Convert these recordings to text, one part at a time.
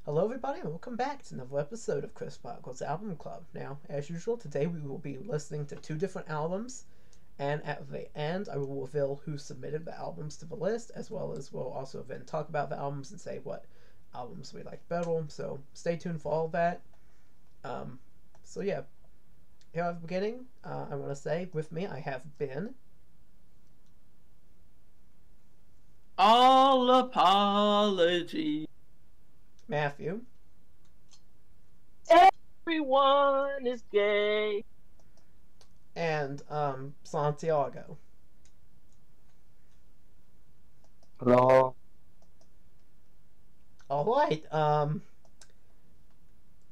Hello, everybody, and welcome back to another episode of Chris Bottger Album Club. Now, as usual, today we will be listening to two different albums, and at the end, I will reveal who submitted the albums to the list, as well as we'll also then talk about the albums and say what albums we like better. So, stay tuned for all of that. So, here at the beginning, I want to say with me, I have Ben. All apology. Matthew. Everyone is gay. And Santiago. Hello. Alright,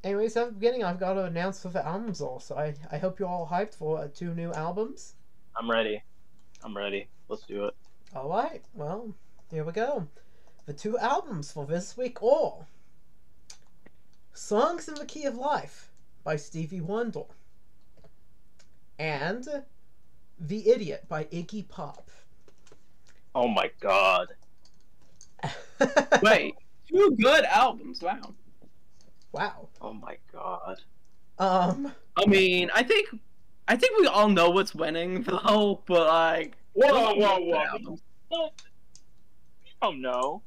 anyways, at the beginning, I've got to announce for the albums also. I hope you're all hyped for two new albums. I'm ready. Let's do it. Alright, well, here we go. The two albums for this week are Songs in the Key of Life by Stevie Wonder and The Idiot by Iggy Pop. Oh my god. Wait, two good albums. Wow. Wow. Oh my god. I mean, I think we all know what's winning though, but like, Whoa. albums. You don't know.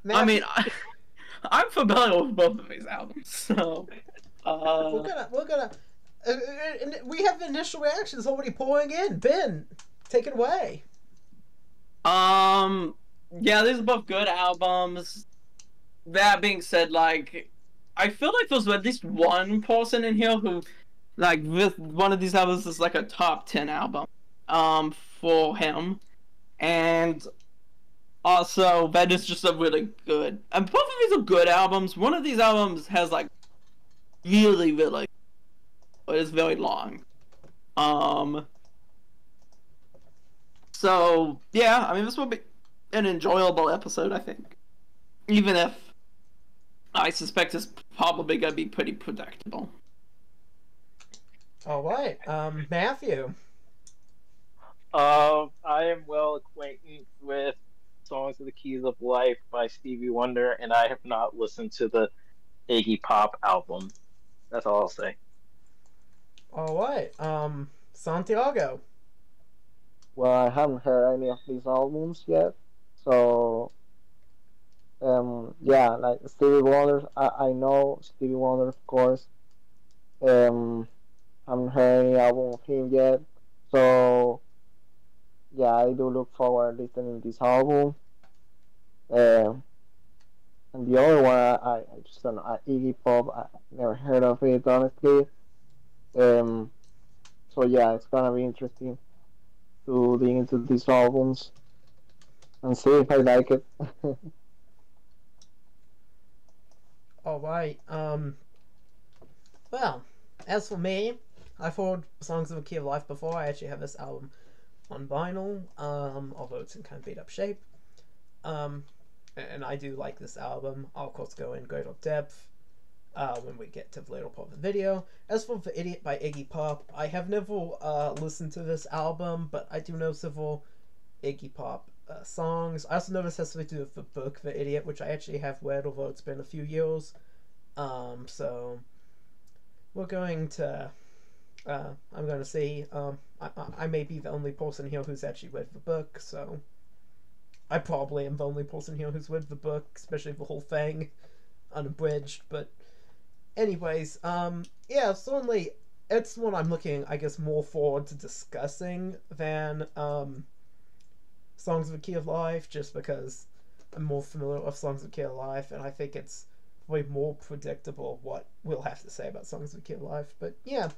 Matthew, I mean, I'm familiar with both of these albums, so we're gonna we have initial reactions already pouring in. Ben, take it away. yeah, these are both good albums. That being said, like, I feel like there's at least one person in here who, like, with one of these albums is like a top 10 album, for him, and also that is just a really good. And both of these are good albums. One of these albums has like really, but it's very long. So yeah, I mean, this will be an enjoyable episode, I think, even if I suspect it's probably gonna be pretty predictable. All right, Matthew. I am well acquainted with Songs of the Keys of Life by Stevie Wonder, and I have not listened to the Iggy Pop album. That's all I'll say. All right, Santiago. Well, I haven't heard any of these albums yet, so yeah, like Stevie Wonder, I know Stevie Wonder, of course. Haven't heard any album of him yet, so yeah, I do look forward to listening to this album. And the other one, I just don't know, Iggy Pop, I never heard of it, honestly. So yeah, it's gonna be interesting to dig into these albums and see if I like it. All right. Well, as for me, I've heard Songs of a Key of Life before. I actually have this album on vinyl, although it's in kind of beat up shape. And I do like this album. I'll of course go in greater depth when we get to the later part of the video. As for The Idiot by Iggy Pop, I have never listened to this album, but I do know several Iggy Pop songs. I also know this has something to do with the book The Idiot, which I actually have read, although it's been a few years. So we're going to I'm going to see. I may be the only person here who's actually read the book, so I probably am the only person here who's read the book, especially the whole thing, unabridged. But anyways, yeah, certainly it's one I'm looking, I guess, more forward to discussing than Songs of the Key of Life, just because I'm more familiar with Songs of the Key of Life, and I think it's way more predictable what we'll have to say about Songs of the Key of Life. But yeah,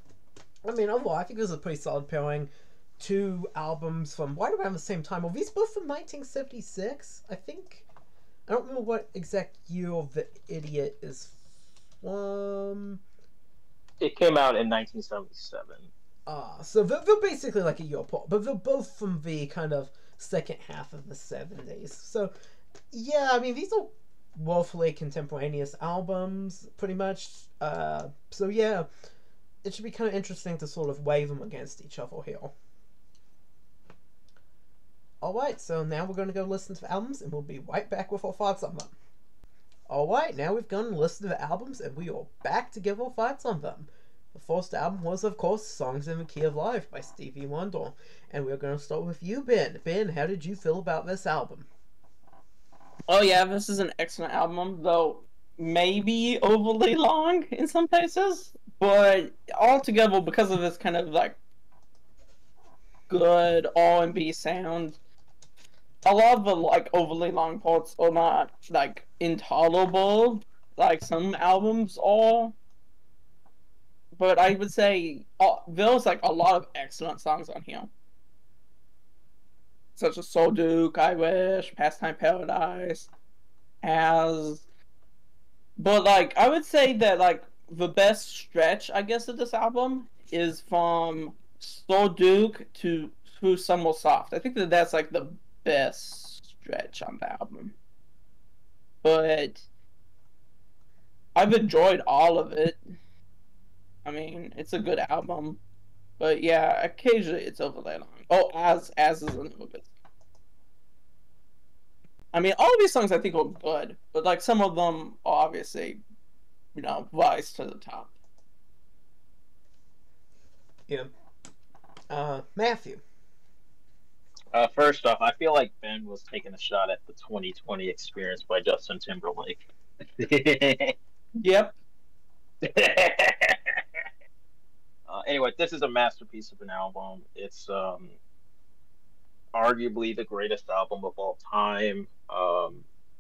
I mean, overall, I think this is a pretty solid pairing. Two albums from right around the same time. Are these both from 1976? I think. I don't remember what exact year The Idiot is from. It came out in 1977. So they're basically like a year apart, but they're both from the kind of second half of the 70s. So, yeah, I mean, these are woefully contemporaneous albums, pretty much. So, yeah, it should be kind of interesting to sort of weigh them against each other here. Alright, so now we're going to go listen to the albums, and we'll be right back with our thoughts on them. Alright, now we've gone and listened to the albums and we are back to give our thoughts on them. The first album was, of course, Songs in the Key of Life by Stevie Wonder. And we're going to start with you, Ben. Ben, how did you feel about this album? Oh yeah, this is an excellent album, though maybe overly long in some places, but altogether, because of this kind of like good R&B sound, a lot of the like overly long parts are not like intolerable like some albums are. But I would say there's like a lot of excellent songs on here, such as Soul Duke, I Wish, Pastime Paradise, As. But like I would say that like the best stretch, I guess, of this album is from Soul Duke to Through Summer Soft. I think that that's like the best stretch on the album. But I've enjoyed all of it. I mean, it's a good album. But yeah, occasionally it's overly long. Oh, As is another good. I mean, all of these songs I think are good, but like some of them are obviously, rise to the top. Yeah. Matthew. First off, I feel like Ben was taking a shot at the 2020 Experience by Justin Timberlake. Yep. Anyway, this is a masterpiece of an album. It's arguably the greatest album of all time.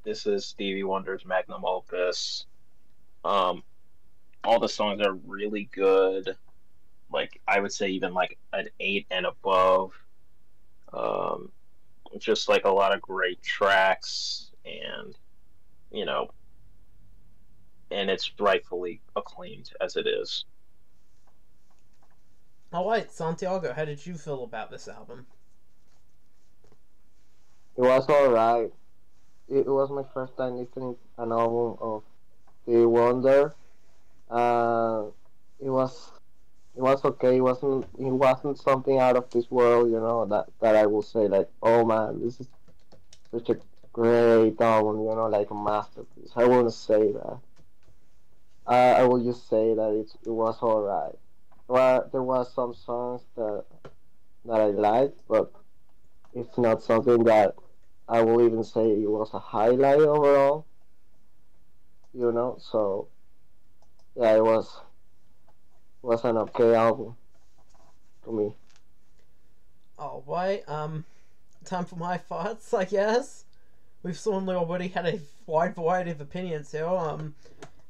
This is Stevie Wonder's magnum opus. All the songs are really good. Like, I would say even like an 8 and above. Just like a lot of great tracks, and and it's rightfully acclaimed as it is. Alright, Santiago, how did you feel about this album? It was alright. It was my first time listening to an album of Stevie Wonder. It was okay. It wasn't something out of this world, that I will say like, oh man, this is such a great album, like a masterpiece. I wouldn't say that. I will just say that it was alright. Well, there was some songs that I liked, but it's not something that I will even say it was a highlight overall. So yeah, it was an okay album to me. Alright, time for my thoughts, I guess. We've certainly already had a wide variety of opinions here.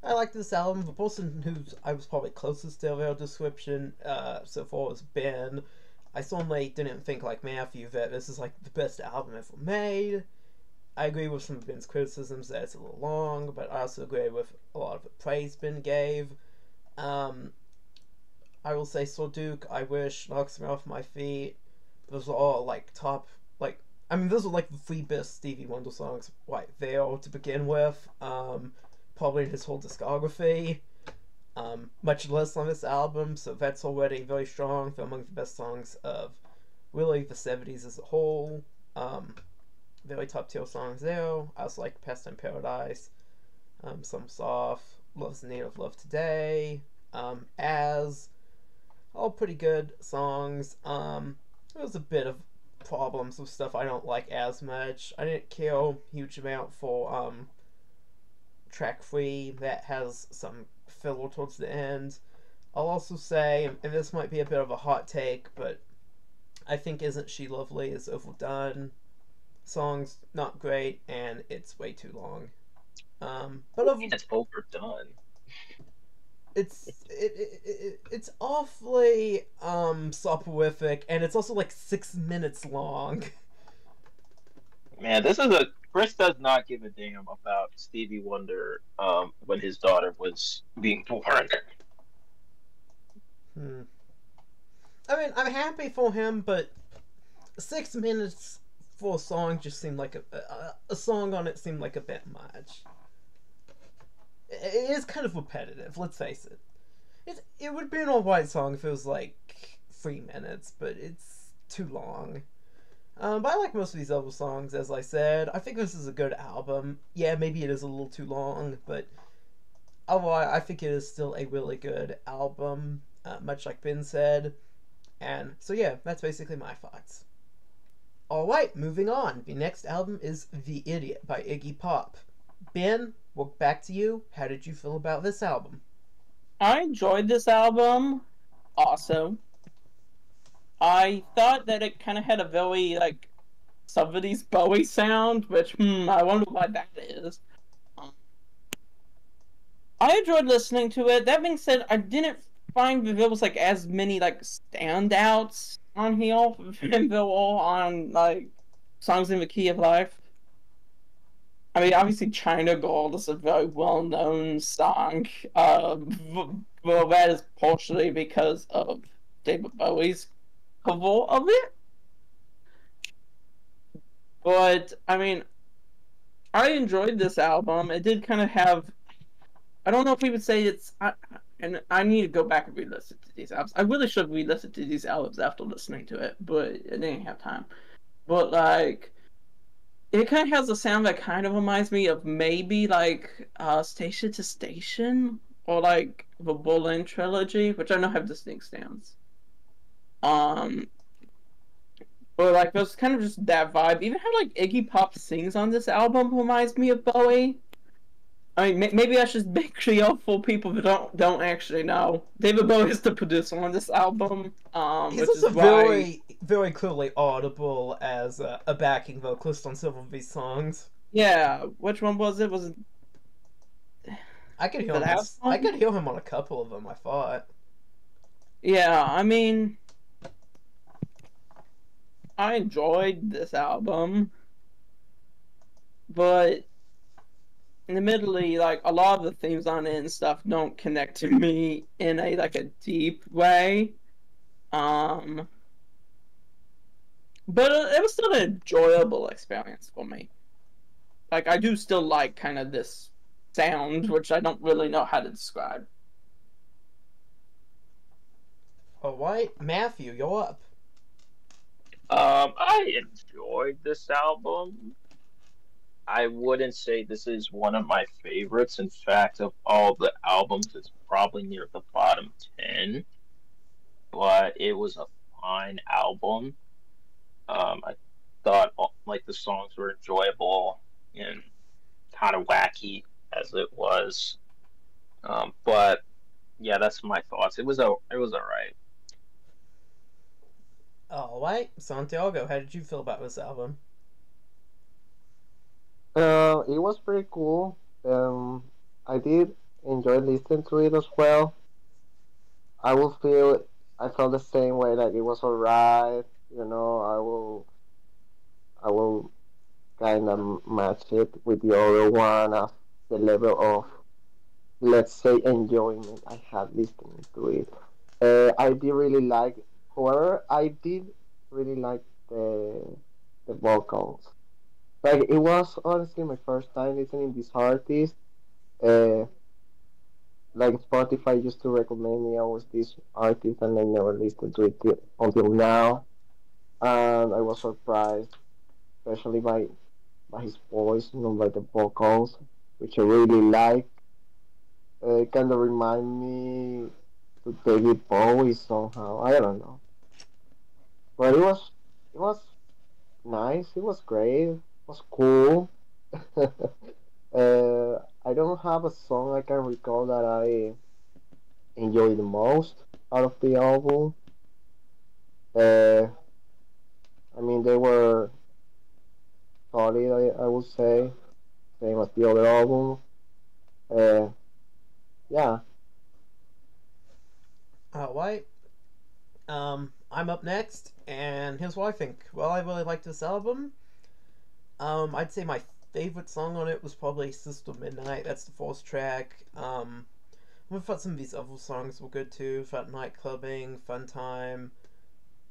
I like this album. The person who I was probably closest to their description so far was Ben. I certainly didn't think like Matthew that this is like the best album ever made. I agree with some of Ben's criticisms that it's a little long, but I also agree with a lot of the praise Ben gave. I will say Soul Duke, I Wish, Knocks Me Off My Feet. Those are all like top, like, I mean, those are like the 3 best Stevie Wonder songs right there to begin with. Probably in his whole discography. Much less on this album, so that's already very strong. They're among the best songs of really the 70s as a whole. Very top tier songs there. I also like Pastime Paradise, Some Soft, Love's in Need of Love Today, As. All pretty good songs. There was a bit of problems with stuff I don't like as much. I didn't care a huge amount for track 3 that has some filler towards the end. I'll also say, and this might be a bit of a hot take, but I think Isn't She Lovely is overdone. Song's not great, and it's way too long. But It's overdone. It's awfully soporific, and it's also like 6 minutes long. Man, Chris does not give a damn about Stevie Wonder when his daughter was being born. I mean, I'm happy for him, but 6 minutes for a song just seemed like a song on it seemed like a bit much. It is kind of repetitive, let's face it. It would be an alright song if it was like 3 minutes, but it's too long. But I like most of these other songs, as I said. I think this is a good album. Yeah, maybe it is a little too long, but otherwise, I think it is still a really good album, much like Ben said. And so, yeah, that's basically my thoughts. Alright, moving on. The next album is The Idiot by Iggy Pop. Ben, we're back to you. How did you feel about this album? I enjoyed this album. Also, I thought that it kind of had a very like 70s Bowie sound, which I wonder why that is. Um, I enjoyed listening to it. That being said, I didn't find that there was like as many like standouts on here than there were on like songs in the key of life. I mean, obviously, China Gold is a very well-known song. Well, that is partially because of David Bowie's cover of it. But, I mean, I enjoyed this album. It did kind of have... I don't know if we would say it's... and I need to go back and re-listen to these albums. I really should re-listen to these albums after listening to it, but I didn't have time. But, like... It kind of has a sound that kind of reminds me of maybe like Station to Station or like the Berlin trilogy, which I know have distinct sounds. But like there's kind of just that vibe. Even how like Iggy Pop sings on this album reminds me of Bowie. I mean, maybe I should make clear for people who don't actually know. David Bowie is the producer on this album. He's Which also is why... very clearly audible as a backing vocalist on several of these songs. Yeah, which one was it? Was it... I could hear him. I could hear him on a couple of them. I thought. Yeah, I mean, I enjoyed this album, but admittedly, like a lot of the themes on it and stuff don't connect to me in a like a deep way. But it was still an enjoyable experience for me. Like I do still like kind of this sound, which I don't really know how to describe. Alright, Matthew, you're up. I enjoyed this album. I wouldn't say this is one of my favorites. In fact, of all the albums, it's probably near the bottom 10. But it was a fine album. I thought like the songs were enjoyable and kind of wacky as it was. But yeah, that's my thoughts. It was alright. Alright, Santiago, how did you feel about this album? It was pretty cool. I did enjoy listening to it as well. I felt the same way, like it was alright. You know, I will kind of match it with the other one of the level of, let's say, enjoyment I had listening to it. I did really like, however, I did really like the vocals. Like it was honestly my first time listening to this artist. Uh, like Spotify used to recommend me always this artist, and I never listened to it until now. And I was surprised, especially by his voice, by the vocals, which I really like. It kind of remind me to David Bowie somehow. I don't know, but it was nice. It was great. It was cool. I don't have a song I can recall that I enjoy the most out of the album. Uh, I mean, they were solid, I would say, same as the other album. Uh, yeah. Alright. I'm up next, and here's what I think. Well, I really liked this album. I'd say my favorite song on it was probably Sister Midnight. That's the fourth track. I thought some of these other songs were good too. Thought Nightclubbing, Fun Time,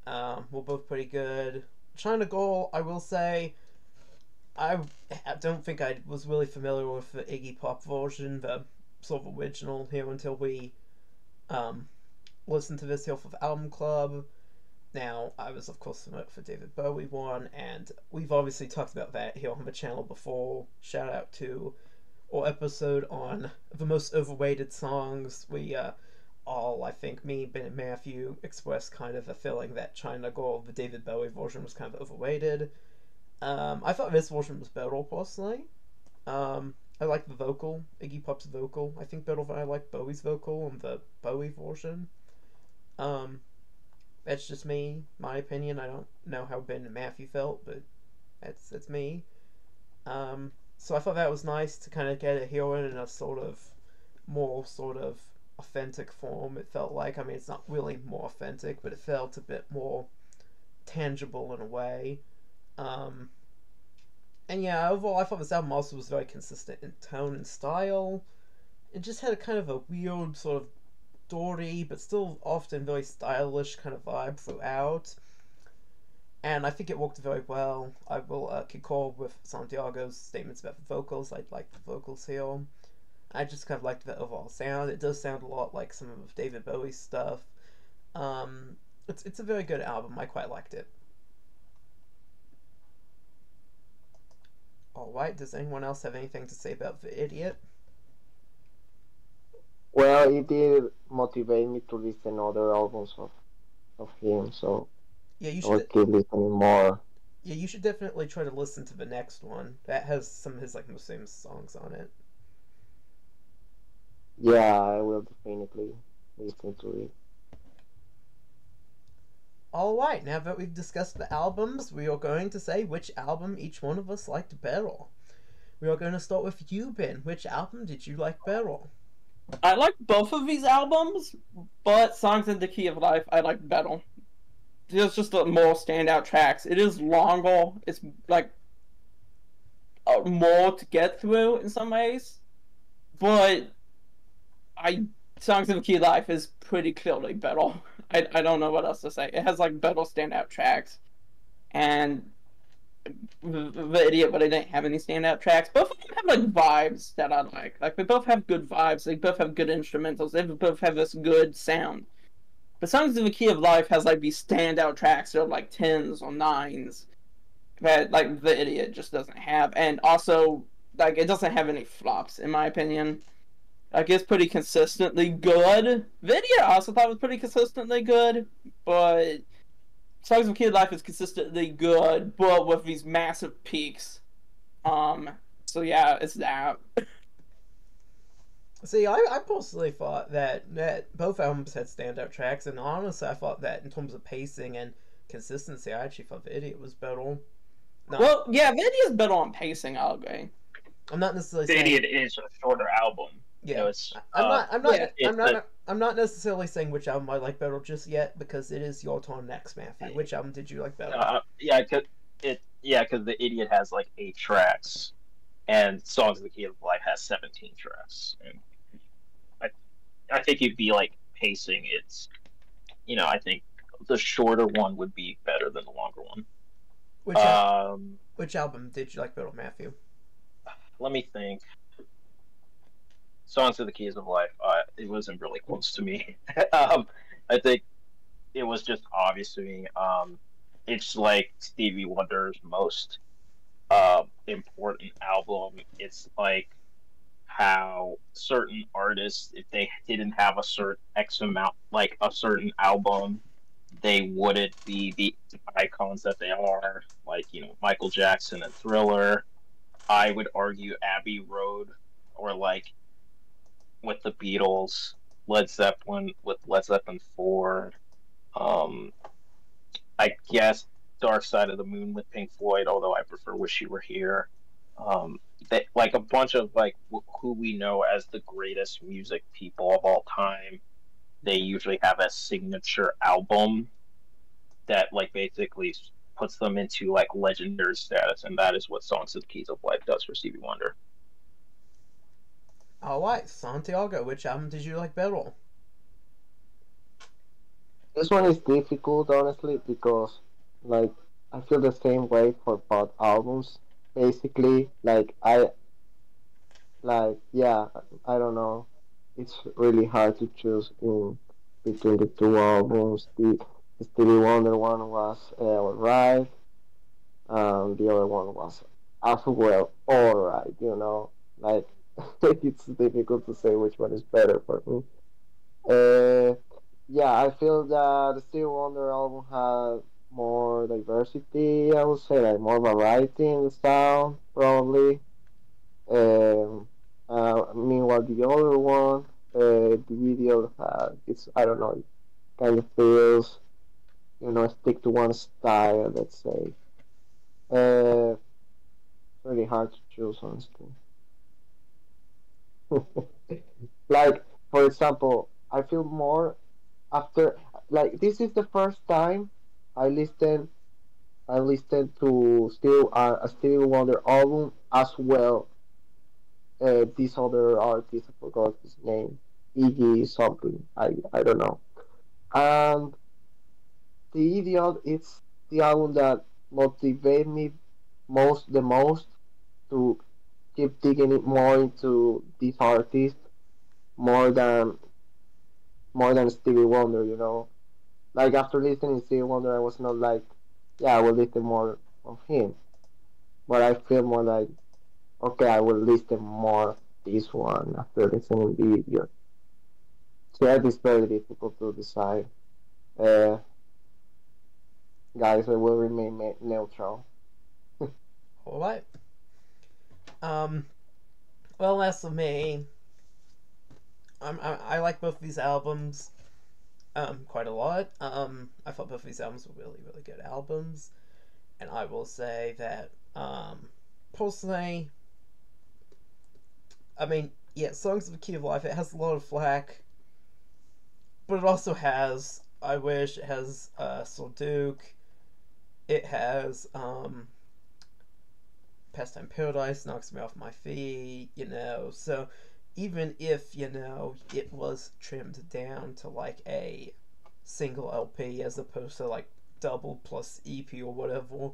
were both pretty good. China Goal, I will say, I don't think I was really familiar with the Iggy Pop version, the sort of original here until we listened to this here for the album club. Now, I was, of course, familiar with the David Bowie one, and we've obviously talked about that here on the channel before. Shout out to our episode on the most overrated songs. We all, I think, me, Ben, and Matthew expressed kind of a feeling that China Girl, the David Bowie version, was kind of overrated. I thought this version was better, personally. I like the vocal, Iggy Pop's vocal. I think better than I like Bowie's vocal on the Bowie version. That's just me, my opinion. I don't know how Ben and Matthew felt, but that's me. So I thought that was nice to kind of get a hero in a sort of more sort of authentic form. It felt like, I mean, it's not really more authentic, but it felt a bit more tangible in a way. And yeah, overall, I thought this album also was very consistent in tone and style. It just had a kind of a weird, sort of dirty, but still often very stylish kind of vibe throughout. And I think it worked very well. I will concur with Santiago's statements about the vocals. I like the vocals here. I just kind of liked the overall sound. It does sound a lot like some of David Bowie's stuff. It's a very good album. I quite liked it. Alright, does anyone else have anything to say about The Idiot? Well, it did motivate me to listen other albums of him, so Yeah, you I will should. keep listening more. Yeah, you should definitely try to listen to the next one. That has some of his like most famous songs on it. Yeah, I will definitely listen to it. Alright, now that we've discussed the albums, we are going to say which album each one of us liked better. We are going to start with you, Ben. Which album did you like better? I like both of these albums, but Songs in the Key of Life I like better. There's just more standout tracks. It is longer. It's like more to get through in some ways, but Songs in the Key of Life is pretty clearly better. I don't know what else to say. It has like better standout tracks, and the Idiot, but I didn't have any standout tracks. Both of them have like vibes that I like. Like they both have good vibes. They both have good instrumentals. They both have this good sound. But Songs in the Key of Life has like these standout tracks that are like 10s or 9s that like the Idiot just doesn't have, and also like it doesn't have any flops in my opinion. Like it's pretty consistently good. The Idiot I also thought was pretty consistently good, but Songs of Kid Life is consistently good, but with these massive peaks. So yeah, it's that. See, I personally thought that both albums had standout tracks, and honestly, I thought that in terms of pacing and consistency, I actually thought The Idiot was better. No, Well, yeah, the Idiot is better on pacing, I'll agree. I'm not necessarily The saying. Idiot is a shorter album. Yeah, You know, it's, I'm not necessarily saying which album I like better just yet, because it is your turn next, Matthew. Which album did you like better? because The Idiot has like 8 tracks, and Songs of the Key of Life has 17 tracks. And I think you'd be like pacing. It's, I think the shorter one would be better than the longer one. Which album did you like better, Matthew? Let me think. Songs of the Keys of Life. It wasn't really close to me. I think it was just obvious to me. It's like Stevie Wonder's most important album. It's like how certain artists, if they didn't have a certain X amount, like a certain album, they wouldn't be the icons that they are. Like, Michael Jackson and Thriller. I would argue Abbey Road, or like with the Beatles, Led Zeppelin with Led Zeppelin 4. I guess Dark Side of the Moon with Pink Floyd, although I prefer Wish You Were Here. That, like a bunch of like who we know as the greatest music people of all time, they usually have a signature album that like basically puts them into like legendary status, and that is what Songs of the Keys of Life does for Stevie Wonder. Alright, Santiago, which album did you like better? This one is difficult, honestly, because like I feel the same way for both albums. Basically, yeah, I don't know. It's really hard to choose in between the two albums. The Stevie Wonder one was alright. The other one was as well alright. Like it's difficult to say which one is better for me. Uh, yeah, I feel that the Stevie Wonder album had more diversity. I would say like more variety in the sound, probably. Um, Meanwhile, the other one, the video had it's I don't know, it kind of feels stick to one style. Let's say. Uh, Really hard to choose, honestly. Like for example, I feel more after like this is the first time I listened I listened to still a Stevie Wonder album as well. This other artist, I forgot his name, Iggy something. I don't know. And the Idiot, it's the album that motivated me the most to keep digging it more into this artist more than more than Stevie Wonder. Like after listening to Stevie Wonder, I was not like, yeah, I will listen more of him, but I feel more like, okay, I will listen more of this one after listening to the Idiot. So that is very difficult to decide. Uh, Guys, I will remain neutral. All right. Um. Well, as for me, I like both these albums. Quite a lot. I thought both of these albums were really, really good albums, and I will say that, personally, I mean, yeah, Songs of the Key of Life, it has a lot of flack, but it also has I Wish, it has, Sir Duke, it has, Pastime Paradise, Knocks Me Off My Feet, so even if, it was trimmed down to like a single LP as opposed to like double plus EP or whatever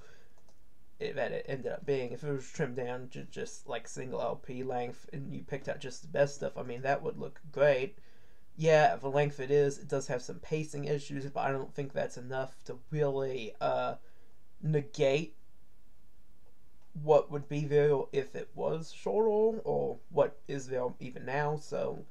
that it ended up being, if it was trimmed down to just like single LP length and you picked out just the best stuff, I mean, that would look great. Yeah, the length it is, it does have some pacing issues, but I don't think that's enough to really negate what would be there if it was shorter, or what is there even now. So,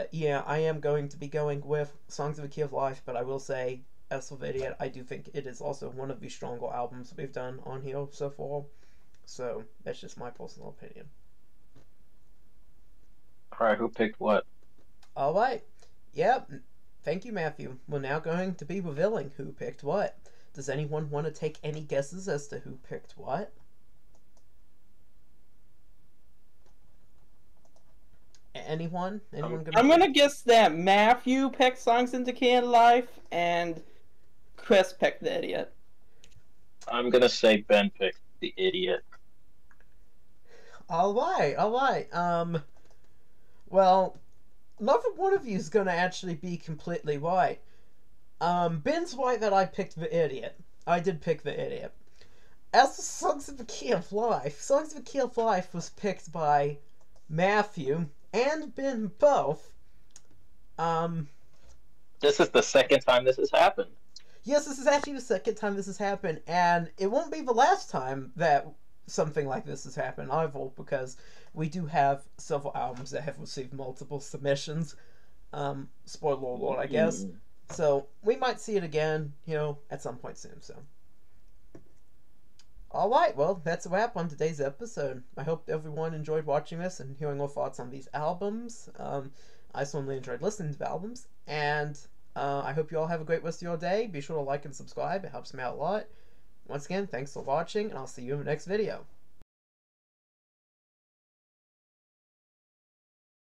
yeah, I am going to be going with Songs of the Key of Life, but I will say, as for Idiot, I do think it is also one of the stronger albums we've done on here so far. So, that's just my personal opinion. Alright, who picked what? Alright. Yep. Thank you, Matthew. We're now going to be revealing who picked what. Does anyone want to take any guesses as to who picked what? Anyone? I'm gonna guess that Matthew picked Songs in Decay and Life, and Chris picked The Idiot. I'm gonna say Ben picked The Idiot. Alright. Well, neither one of you is gonna actually be completely right. Ben's right that I picked The Idiot. I did pick The Idiot. As for Songs of the Key of Life, Songs of the Key of Life was picked by Matthew and Ben both. This is the second time this has happened. Yes, this is actually the second time this has happened, and it won't be the last time that something like this has happened either, because we do have several albums that have received multiple submissions. Spoiler alert, I guess. So we might see it again, at some point soon. So, alright, well, that's a wrap on today's episode. I hope everyone enjoyed watching this and hearing our thoughts on these albums. I certainly enjoyed listening to the albums, and I hope you all have a great rest of your day. Be sure to like and subscribe, it helps me out a lot. Once again, thanks for watching, and I'll see you in the next video.